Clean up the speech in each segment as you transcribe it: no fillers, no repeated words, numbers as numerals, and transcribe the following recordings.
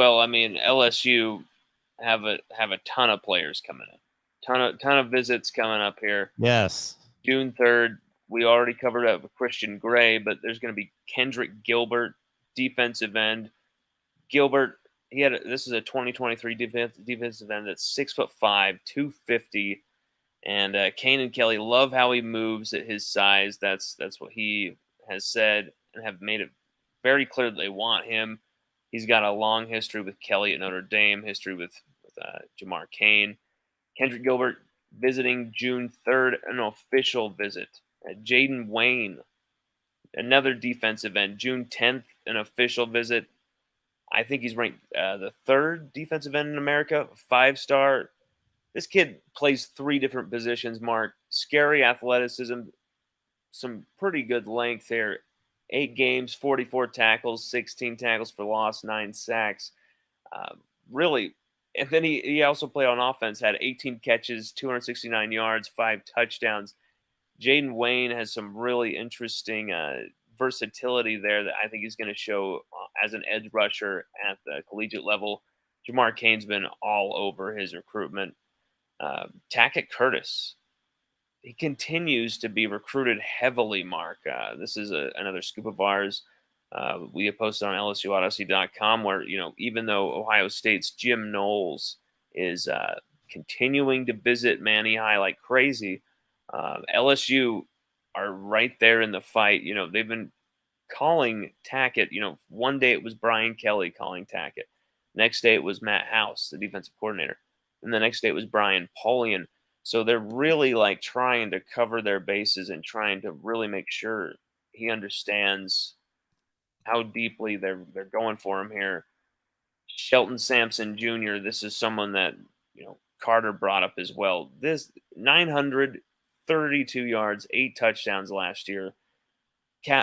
Well, I mean, LSU have a ton of players coming in, ton of visits coming up here. Yes. June 3rd, we already covered up with Christian Gray, but there's going to be Kendrick Gilbert, defensive end. Gilbert, this is a 2023 defensive end that's 6'5", 250, and Kane and Kelly love how he moves at his size. That's what he has said and have made it very clear that they want him. He's got a long history with Kelly at Notre Dame, history with Jamar Kane. Kendrick Gilbert visiting June 3rd, an official visit. Jayden Wayne, another defensive end, June 10th, an official visit. I think he's ranked the third defensive end in America, 5-star. This kid plays 3 different positions, Mark. Scary athleticism, some pretty good length here. 8 games, 44 tackles, 16 tackles for loss, 9 sacks. Really, and then he also played on offense, had 18 catches, 269 yards, 5 touchdowns. Jayden Wayne has some really interesting versatility there that I think he's going to show as an edge rusher at the collegiate level. Jamar Kane's been all over his recruitment. Tackett Curtis, he continues to be recruited heavily, Mark. This is another scoop of ours. We have posted on LSUodyssey.com where, even though Ohio State's Jim Knowles is continuing to visit Manny High like crazy, LSU are right there in the fight. They've been calling Tackett. One day it was Brian Kelly calling Tackett. Next day it was Matt House, the defensive coordinator. And the next day it was Brian Polian. So they're really trying to cover their bases and trying to really make sure he understands how deeply they're going for him here. Shelton Sampson Jr., this is someone that, Carter brought up as well. This 932 yards, 8 touchdowns last year.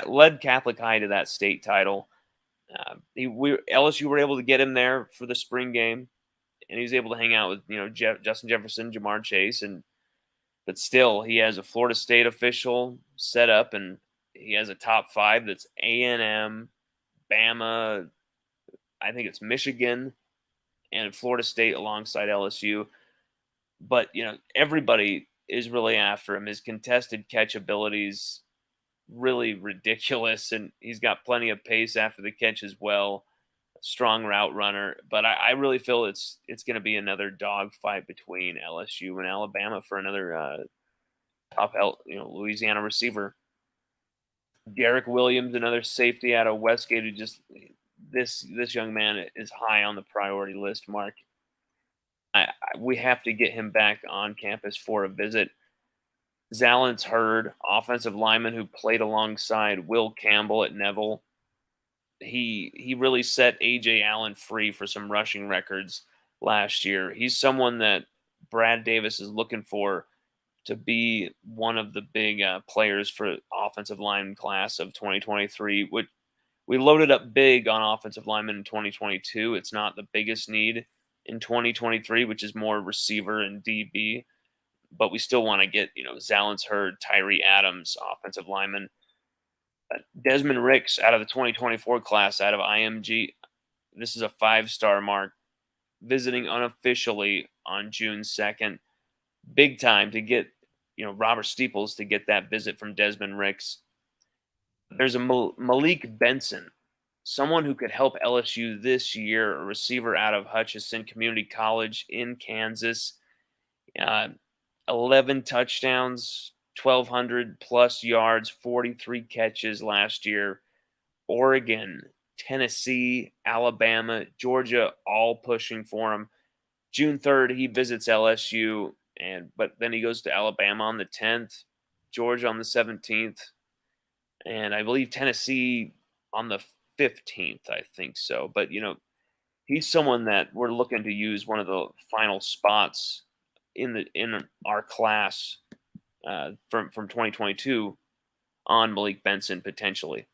Led Catholic High to that state title. LSU were able to get him there for the spring game, and he was able to hang out with Justin Jefferson, Jamar Chase, but still he has a Florida State official set up, and he has a top 5 that's A&M, Bama, I think it's Michigan, and Florida State alongside LSU. But everybody is really after him. His contested catch abilities really ridiculous, and he's got plenty of pace after the catch as well. Strong route runner, but I really feel it's going to be another dogfight between LSU and Alabama for another top Louisiana receiver. Derek Williams, another safety out of Westgate, who just this young man is high on the priority list, Mark. We have to get him back on campus for a visit. Zalance Hurd, offensive lineman who played alongside Will Campbell at Neville. He really set A.J. Allen free for some rushing records last year. He's someone that Brad Davis is looking for to be one of the big players for offensive line class of 2023. We loaded up big on offensive linemen in 2022. It's not the biggest need in 2023, which is more receiver and DB. But we still want to get, Zalance Hurd, Tyree Adams, offensive lineman. Desmond Ricks out of the 2024 class out of IMG. This is a 5-star, Mark, visiting unofficially on June 2nd. Big time to get, Robert Steeples to get that visit from Desmond Ricks. There's a Malik Benson, someone who could help LSU this year, a receiver out of Hutchinson Community College in Kansas. 11 touchdowns, 1,200 plus yards, 43 catches last year. Oregon, Tennessee, Alabama, Georgia, all pushing for him. June 3rd, he visits LSU, but then he goes to Alabama on the 10th, Georgia on the 17th, and I believe Tennessee on the 15th, I think so. But, he's someone that we're looking to use one of the final spots in our class from 2022 on Malik Benson potentially.